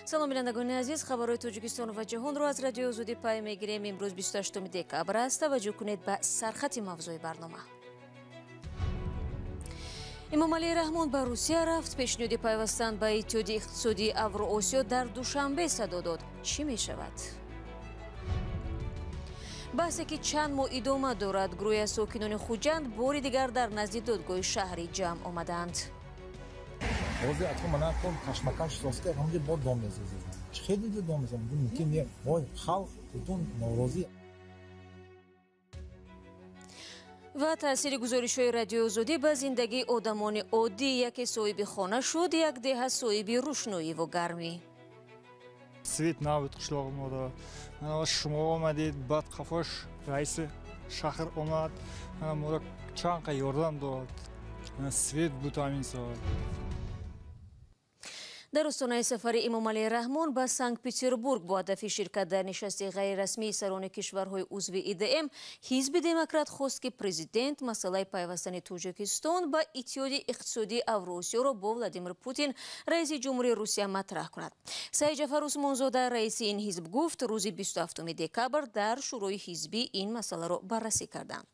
салом бинандагони азиз, хабарои Тоҷикистон ва ҷаҳонро аз радиои Озодӣ пай мегирем. Имрӯз 28 декабр аст. Таваҷҷӯҳ кунед ба сархати мавзӯи барнома. Эмомалии Раҳмон ба Русия рафт. Пешниҳоди пайвастан ба Иттиҳоди иқтисодии Авроосиё дар душанбе садо дод. Чӣ мешавад? баҳсе ки чанд моҳ идома дорад. Гурӯҳи аз сокинони Хуҷанд бори дигар дар назди додгоҳи шаҳрӣ ҷамъ омаданд. Бозы атко мана кон кашмакаш состе ҳамҷи бо дом мезазад. Чӣ хеле дом мезазад? Мумкин не. Вой халқ бутун норози. ва таъсири гузоришҳои радиои Озодӣ ба зиндагии одамони оддӣ. Яке соҳиби хона шуд, як деҳа соҳиби рӯшноиву гармӣ. Свет набуд қишлоғимода. Шумо омадед, баъд қафош раиси шаҳр омад. Моро чанд қа ёрдам дод. Свет буд ҳамин соат. дар остонаи сафари Эмомалии Раҳмон ба Санкт-Петербург бо ҳадафи ширкат дар нишасти ғайрирасмии сарони кишварҳои узви ИДМ, ҳизби демократ хост ки президент масъалаи пайвастани Тоҷикистон ба Иттиҳоди иқтисодии Авроосиёро бо Владимир Путин, раиси ҷумҳурии Русия, матраҳ кунад. Саид Ҷафар Усмонзода, раиси ин ҳизб, гуфт рӯзи 27 декабр дар шӯрои ҳизбӣ ин масъаларо баррасӣ карданд.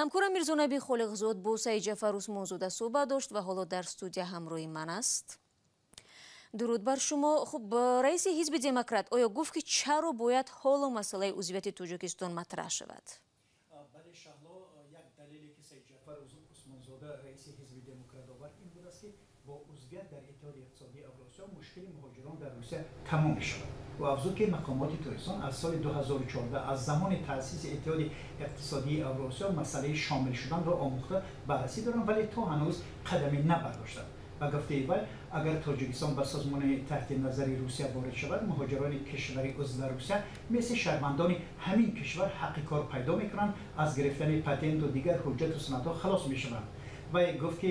ҳамкорам Мирзонаби Холиқзод бо Саид Ҷафар Усмонзода суҳбат дошт ва ҳоло дар студия ҳамроҳи ман аст. дуруд бар шумо. Хуб, раиси ҳизби демократ оё гуфт ки чаро бояд ҳоло масъалаи узвияти Тоҷикистон матраҳ шавад? бале шаҳло як далеле ки Саид Ҷафар Усмонзода раиси ҳизби демократ овард ин буд аст ки бо узвият дар Иттиҳоди иқтисодии Авроосиё мушкили муҳоҷирон дар Русия тамом мешавад. ва афзуд ки мақомоти Тоҷикистон аз соли 2014 аз замони таъсиси Иттиҳоди иқтисодии Авроосиё масъалаи шомил шуданро омӯхта баррасӣ доранд, вале то ҳанӯз қадаме набардоштанд. ба гуфтаи вай, агар Тоҷикистон ба созмони таҳти назари Русия ворид шавад, муҳоҷирони кишвари узва Русия мисли шаҳрвандони ҳамин кишвар ҳаққи кор пайдо мекунанд, аз гирифтани патенту дигар ҳуҷҷату санадҳо халос мешаванд. Вай гуфт ки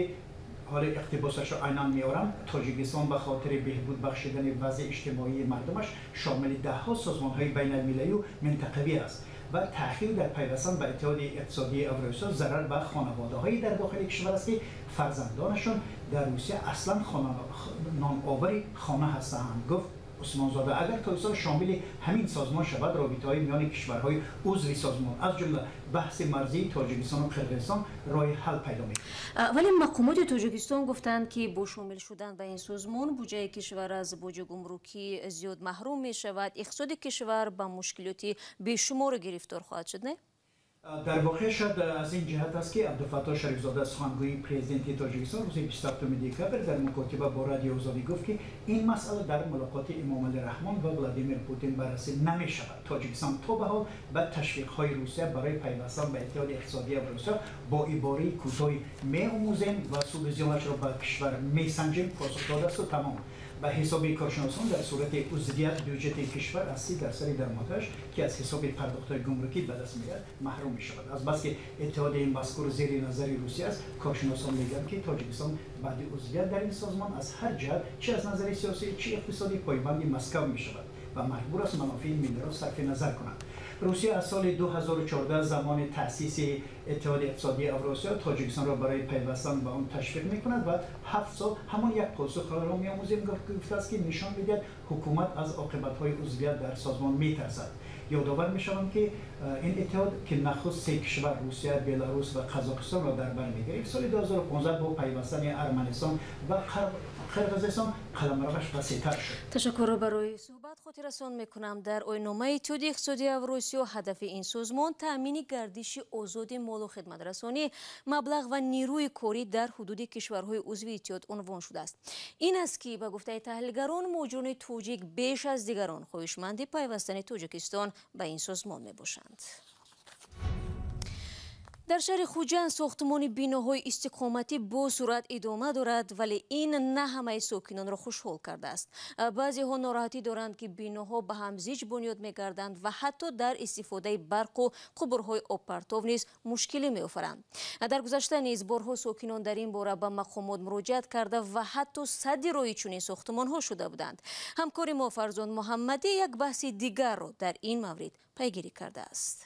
ҳоли иқтибосашро айнан меорам, Тоҷикистон ба хотири беҳбуд бахшидани вазъи иҷтимоии мардумаш шомили даҳҳо созмонҳои байналмилалию минтақавӣ аст ва таъхир дар пайвастан ба Иттиҳоди иқтисодии Авроосиё зарар ба хонаводаҳои дар дохили кишвар аст ки фарзандонашон дар Русия аслан ноновари хона ҳастанд. гуфт Усмонзода, агар Тоҷикистон шомили ҳамин созмон шавад, робитаҳои миёни кишварҳои узви созмон аз ҷумла баҳси марзии Тоҷикистону Қирғизистон роҳи ҳал пайдо мекунад. вале мақомоти Тоҷикистон гуфтанд ки бо шомил шудан ба ин созмон буҷаи кишвар аз боҷи гумрукӣ зиёд маҳрум мешавад. иқтисоди кишвар ба мушкилоти бешуморе гирифтор хоҳад шуд, не? дар воқеъ шояд аз ин ҷиҳат аст ки Абдулфатто Шарифзода, сухангӯи президенти Тоҷикистон, рӯзи 27 декабр дар мукотиба бо радиои Озодӣ гуфт ки ин масъала дар мулоқоти Эмомалии Раҳмон ва Владимир Путин баррасӣ намешавад. Тоҷикистон то ба ҳол ба ташвиқҳои Русия барои пайвастан ба Иттиҳоди иқтисодии Авроосиё бо ибораи кӯтоҳи меомӯзем ва сӯи зиёнатро ба кишвар месанҷем посух додасту тамом. ба ҳисоби коршиносон дар сурати узвият бюҷети кишвар аз 30% даромадаш ки аз ҳисоби пардохтҳои гумрукӣ ба даст меояд маҳрум мешавад. Азбаски иттиҳоди мазкур зери назари Русия аст, коршиносон мегӯянд ки Тоҷикистон баъди узвият дар ин созмон аз ҳар ҷиҳат чӣ аз назари сиёсӣ чӣ иқтисодӣ пойбанди Москав мешавад ва маҷбур аст манофии миллиро сарфи назар кунад. Русия аз соли 2014 замони таъсиси Иттиҳоди иқтисодии Авроосиё Тоҷикистонро барои пайвастан ба он ташвиқ мекунад ва 7 сол ҳамон як посухро меомӯзем гуфтааст ки нишон медиҳад ҳукумат аз оқибатҳои узвият дар созмон метарсад. ёдовар мешавам ки ин иттиҳод ки нахуст 3 кишвар Русия, Беларус ва Қазоқистонро дар бар мегирифт, соли 2015 бо пайвастани Арманистон ва Қирғизистон қаламраваш васеътар шуд. ташаккур барои суҳбат. хотиррасон мекунам дар ойномаи Иттиҳоди иқтисодии Авроосиё ҳадафи ин созмон таъмини гардиши озоди молу хидматрасонӣ, маблағ ва нирӯи корӣ дар ҳудуди кишварҳои узви иттиҳод унвон шудааст. ин аст ки ба гуфтаи таҳлилгарон муҳоҷирони тоҷик беш аз дигарон хоҳишманди пайвастани Тоҷикистон ба ин созмон мебошанд. дар шаҳри Хуҷанд сохтмони биноҳои истиқоматӣ бо суръат идома дорад, вале ин на ҳамаи сокинонро хушҳол кардааст. баъзеҳо нороҳатӣ доранд ки биноҳо ба ҳам зич бунёд мегарданд ва ҳатто дар истифодаи барқу қубурҳои обпартов низ мушкилӣ меофаранд. дар гузашта низ борҳо сокинон дар ин бора ба мақомот муроҷиат карда ва ҳатто садди чунин сохтмонҳо шуда буданд. ҳамкори мо Фарзон Муҳаммадӣ як баҳси дигарро дар ин маврид пайгирӣ кардааст.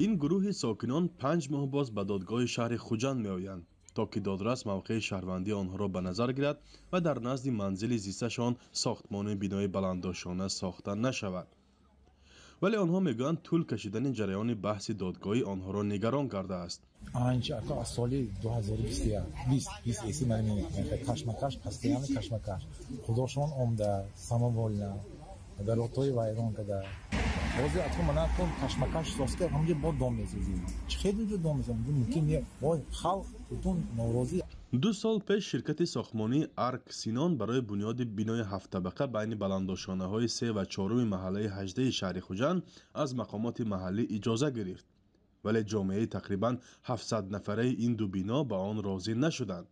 ин гурӯҳи сокинон 5 моҳ боз ба додгоҳи шаҳри Хуҷанд меоянд то ки додрас мавқеи шаҳрвандии онҳоро ба назар гирад ва дар назди манзили зисташон сохтмони бинои баланддошона сохта нашавад. вале онҳо мегӯянд тӯл кашидани ҷараёни баҳси додгоҳӣ онҳоро нигарон кардааст. анча аз соли 2020 эси ман мехай кашмакаш постоянно кашмакаш худошон омда самовольно даротои вайрон када ҳозир атро мана кон кашмакаш соска ҳамҷо бо дом месозем чӣ хеле ҷо дом месозем мумкин не ой халқ бутун норози. 2 сол пеш ширкати сохтмонии арк синон барои бунёди бинои 7-табақа байни баланддошонаҳои 3 ва 4 маҳаллаи 18 шаҳри Хуҷанд аз мақомоти маҳаллӣ иҷоза гирифт, вале ҷомеаи тақрибан 700 нафараи ин ду бино ба он розӣ нашуданд.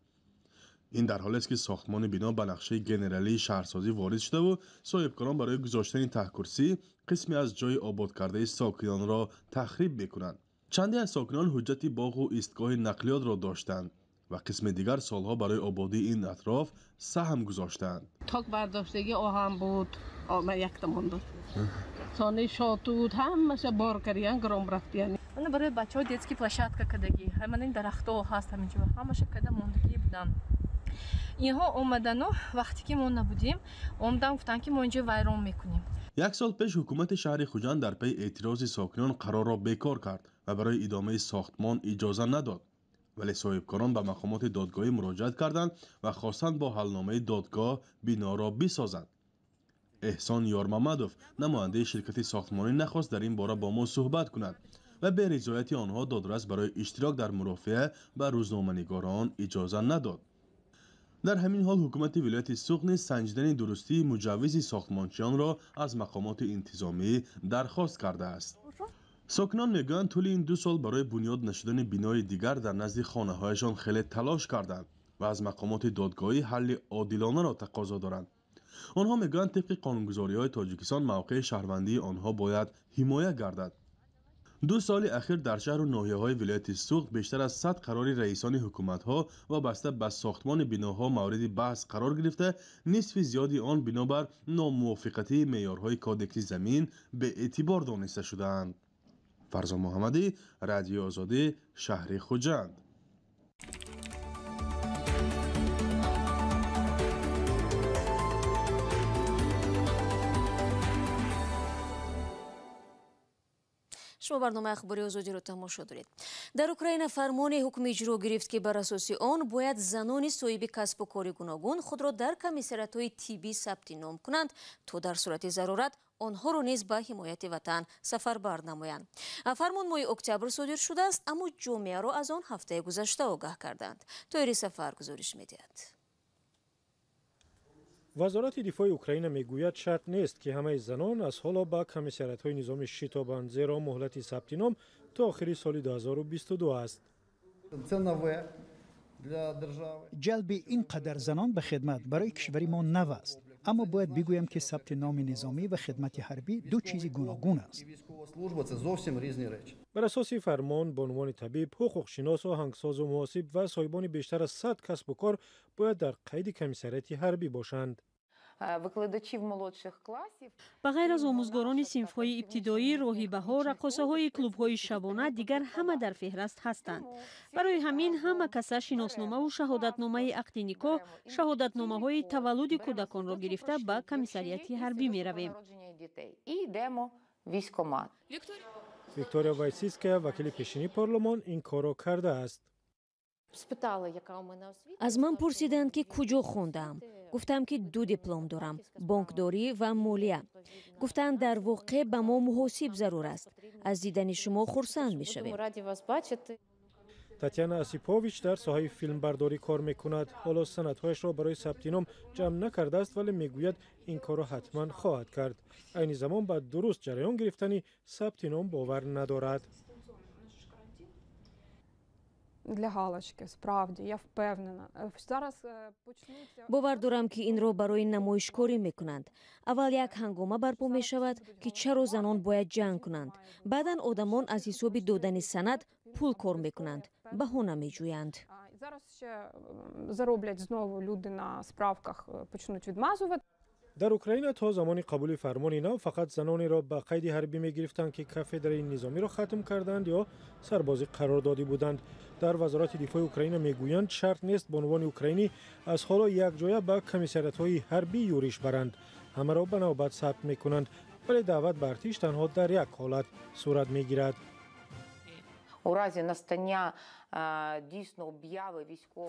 ин дар ҳолест ки сохтмони бино ба нақшаи генералии шаҳрсозӣ ворид шудаву соҳибкорон барои гузоштани таҳкурсӣ қисме аз ҷойи ободкардаи сокинонро тахриб мекунанд. чанде аз сокинон ҳуҷҷати боғу истгоҳи нақлиётро доштанд ва қисми дигар солҳо барои ободии ин атроф саҳм гузоштанд. ток бардоштаги оҳан буд, яктамон буд. сони шотуд, ҳамаша бор кардиян, гром рафтиян. Ана барои бачаҳо детски площадка кадаги, ҳамаи дарахтҳо ҳаст ҳаминҷо, ҳамаша када мондагӣ будан. инҳо омадану вақте ки мо набудем, омадан гуфтанд ки мо инҷо вайрон мекунем. 1 сол пеш ҳукумати шаҳри Хуҷанд дар паи эътирози сокинон қарорро бекор кард ва барои идомаи сохтмон иҷоза надод. вале соҳибкорон ба мақомоти додгоҳӣ муроҷиат карданд ва хостанд бо ҳалномаи додгоҳ биноро бисозанд. эҳсон ёрмамадов намояндаи ширкати сохтмонӣ нахост дар ин бора бо мо суҳбат кунад ва бе ризояти онҳо додрас барои иштирок дар мурофиа ба рӯзноманигорон иҷоза надод. дар ҳамин ҳол ҳукумати вилояти Суғд низ санҷидани дурустии муҷаввизи сохтмончиёнро аз мақомоти интизомӣ дархост кардааст. сокинон мегӯянд тӯли ин 2 сол барои бунёд нашудани бинои дигар дар назди хонаҳояшон хеле талош карданд ва аз мақомоти додгоҳӣ ҳалли одилонаро тақозо доранд. онҳо мегӯянд тибқи қонунгузориҳои тоҷикистон мавқеи шаҳрвандии онҳо бояд ҳимоя гардад. 2 соли ахир дар шаҳру ноҳияҳои вилояти Суғд бештар аз 100 қарори раисони ҳукуматҳо вобаста ба сохтмони биноҳо мавриди баҳс қарор гирифта, нисфи зиёди он бинобар номувофиқатии меъёрҳои кодекси замин беэътибор дониста шудаанд. фарзон муҳаммадӣ, радиои озодӣ, шаҳри Хуҷанд. шумо барномаи ахбори озодиро тамошо доред. дар Украина фармони ҳукми иҷро гирифт ки бар асоси он бояд занони соҳиби касбу кори гуногун худро дар комиссариатҳои тиббӣ сабти ном кунанд, то дар сурати зарурат онҳоро низ ба ҳимояти ватан сафарбар намоянд. фармон моҳи октябр содир шудааст, аммо ҷомеаро аз он ҳафтаи гузашта огаҳ карданд. тоири сафар гузориш медиҳад. вазорати дифои Украина мегӯяд шарт нест ки ҳамаи занон аз ҳоло ба комиссариатҳои низоми шитобанд, зеро муҳлати сабти ном то охири соли 2022 аст. ҷалби ин қадар занон ба хидмат барои кишвари мо нав аст, аммо бояд бигӯям ки сабти номи низомӣ ва хидмати ҳарбӣ ду чизи гуногун аст. бар асоси фармон бо унвони табиб, ҳуқуқшинос, оҳангсозу муҳосиб ва соҳибони бештар аз 100 касбу кор бояд дар қайди комиссарияти ҳарбӣ бошанд. ба ғайр аз омӯзгорони синфҳои ибтидоӣ, роҳибаҳо, раққосаҳои клубҳои шабона дигар ҳама дар феҳраст ҳастанд. барои ҳамин ҳама каса шиносномаву шаҳодатномаи ақди никоҳ, шаҳодатномаҳои таваллуди кӯдаконро гирифта ба комиссарияти ҳарбӣ меравем. виктория вайсиская, вакили пешини парлумон, ин корро кардааст. аз ман пурсиданд ки куҷо хондаам. гуфтам ки 2 диплом дорам, бонкдорӣ ва молия. гуфтанд дар воқеъ ба мо муҳосиб зарур аст. аз дидани шумо хурсанд мешавем. татьяна осипович дар соҳаи филмбардорӣ кор мекунад. ҳоло санадҳояшро барои сабти ном ҷамъ накардааст, вале мегӯяд ин корро ҳатман хоҳад кард. айни замон ба дуруст ҷараён гирифтани сабти ном бовар надорад. Для галочки, справді, я впевнена. Зараз почнуться... бовар дорам ки инро барои намоишкорӣ мекунанд. аввал як ҳангома барпо мешавад ки чаро занон бояд ҷанг кунанд. баъдан одамон аз ҳисоби додани санад пул кор мекунанд, баҳона меҷӯянд. Зараз ще зароблять знову люди на справках, почнуть відмазувати. در اوکراین تا زمان قبول فرمان نو فقط زنانی را به قید حربی می گرفتند که کافدرای نظامی را ختم کردند یا سربازی قرار داده بودند. در وزارت دفاع اوکراین میگویند شرط نیست بانوان اوکراینی از حالا یک جایه به کمیساریات‌های حربی یورش برند. همه را به نوبت ثبت میکنند، ولی دعوت به ارتش تنها در یک حالت صورت میگیرد.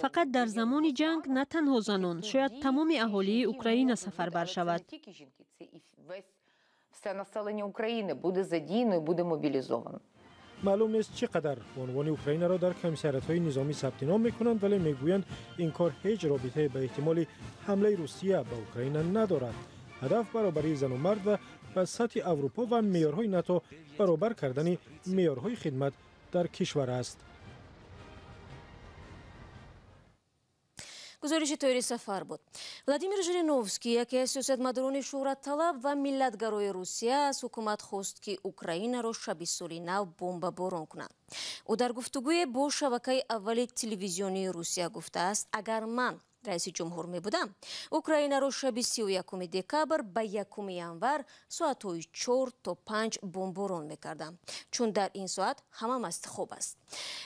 فقط در زمان جنگ نه تنها زنان، شاید تمام اهالی اوکراین سفربر شود. معلوم نیست چقدر بانوان اوکراین را در کمیساریات‌های نظامی ثبت نام میکنند، ولی میگویند این کار هیچ رابطه به احتمال حمله روسیه به اوکراین ندارد. هدف برابری زن و مرد و به سطح اروپا و معیارهای ناتو برابر کردن معیارهای خدمت در کشور است. گزارش تایری سفر بود. ولادیمیر ژیرینوفسکی یکی از سیاستمداران شهرت طلب و ملتگرای روسیه از حکومت خواست که اوکراین را شب سالی نو بمباران کند. او در گفتگوی با شبکه اول تلویزیونی روسیه گفته است اگر من رئیس جمهور می بودم اوکراین را شب 31 دکبر به 1 ینور ساعت‌های 4 تا 5 بمباران می کردم، چون در این ساعت همه مست خوب است.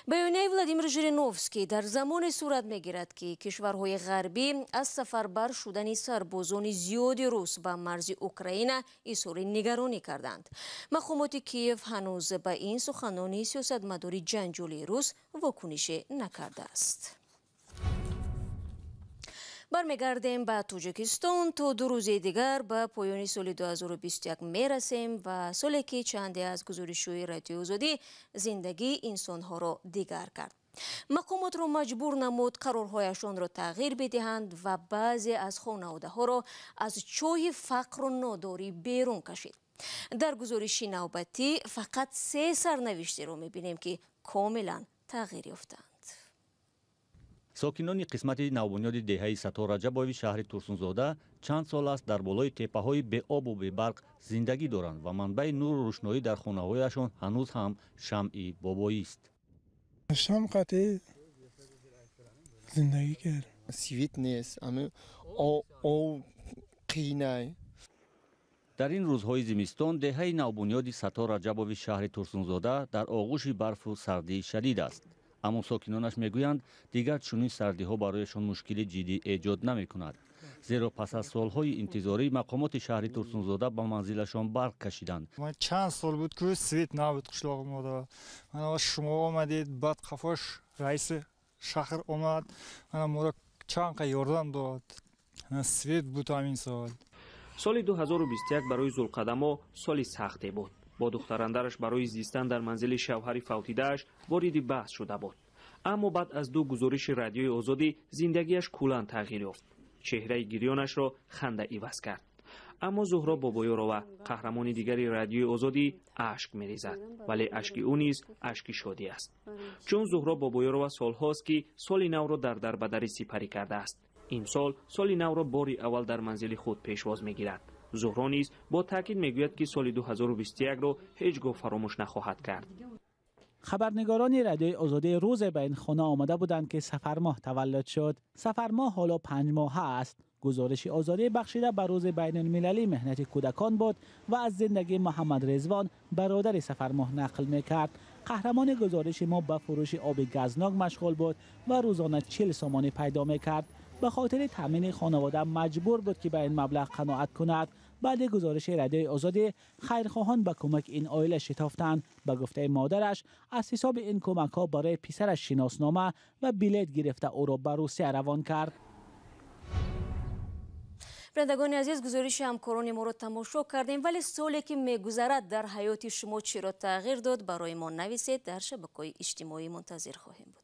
بیانیه ولادیمیر ژیرینوفسکی در زمان صورت می گیرد که کشورهای غربی از سفربر شدن سربازان زیادی روس به مرز اوکراین اظهار نگرانی کردند. مقامات کیف هنوز به این سخنان سیاستمدار جنجالی روس واکنش نکرده است. برمیگردیم به تاجیکستان. تا 2 روز دیگر به پایان سال 2021 میرسیم و سالی که چندی از گزارش‌های رادیو آزادی زندگی انسان‌ها را دیگر کرد. مقامات را مجبور نمود قرارهایشان را تغییر بدهند و بعضی از خانواده‌ها را از چاه فقر و ناداری بیرون کشید. در گزارش نوبتی فقط 3 سرنوشتی را می‌بینیم که کاملا تغییر یافتند. ساکنان قسمت نوبنیاد دهه ستا رجبوی شهر ترسونزاده چند سال است در بالای تپه‌های بی آب و بی برق زندگی دارند و منبع نور و روشنایی در خانه‌هایشان هنوز هم شمع بابایی است. شام قطعی زندگی کرد. سویت نیست، اما او قینه. در این روزهای زمستان دهه نوبنیاد ستا رجبوی شهر ترسونزاده در آغوش برف و سردی شدید است. اما ساکنانش میگویند دیگر چنین سردی ها برایشان مشکل جدی ایجاد نمی کند، زیرا پس از سالهای انتظاری مقامات شهر ترسونزاده به منزلشان برق کشیدند. من چند سال بود که سویت نبود قشلاق ما. شما آمدید بعد خفاش رئیس شهر آمد ما را چند یاردم داد. سویت بود همین سال. سال 2021 برای ذوالقدما سالی سختی بود. با دختراندرش برای زیستن در منزل شوهر فوتیده‌اش وارد بحث شده بود. اما بعد از 2 گزارش رادیوی آزادی زندگیش کلاً تغییر یافت. چهره گریانش را خنده عوض کرد. اما زهرا بابایارова قهرمان دیگری رادیوی آزادی اشک می‌ریزد، ولی اشک او نیز اشک شادی است. چون زهرا بابایارova سال‌هاست که سال نو را در دربدری سپری کرده است. این سال نو را باری اول در منزل خود پیشواز می‌گیرد. زهرا نیز با تاکید میگوید که سال 2021 را هیچگاه فراموش نخواهد کرد. خبرنگاران رادیوی آزادی روز به این خانه آمده بودند که سفرماه تولد شد. سفرماه حالا 5 ماهه است. گزارش آزادی بخشیده به روز بین المللی مهنت کودکان بود و از زندگی محمد رضوان برادر سفرماه نقل میکرد. قهرمان گزارش ما به فروش آب گازناک مشغول بود و روزانه 40 سامانی پیدا میکرد. به خاطر تامین خانواده مجبور بود که به این مبلغ قناعت کند. بعد گزارش رادیوی آزادی خیرخواهان به کمک این عائله شتافتند. به گفته مادرش از حساب این کمک ها برای پسرش شناسنامه و بلیط گرفته او را به روسیه روان کرد. بینندگان عزیز، گزارش همکاران ما را تماشا کردیم، ولی سالی که میگذرد در حیات شما چی را تغییر داد برای ما نویسید. در شبکه‌های اجتماعی منتظر خواهیم بود.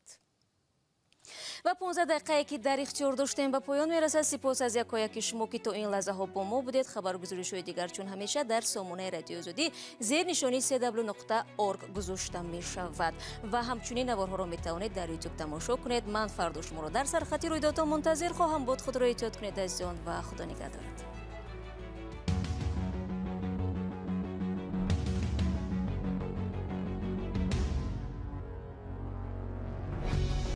و 15 دقیقه که در اختیار داشتیم به پایان میرسد. سپاس از یکایک شما که تا این لحظه ها با ما بودید. خبرگزاری‌های دیگر چون همیشه در سامانه رادیو آزادی زیر نشانی cw.org گذاشته می شود و همچنین نوارها را می توانید در یوتیوب تماشا کنید. من فردا شما را در سرخط رویدادها منتظر خواهم بود. خود را احتیاط کنید از زیان و خدا نگهدارت.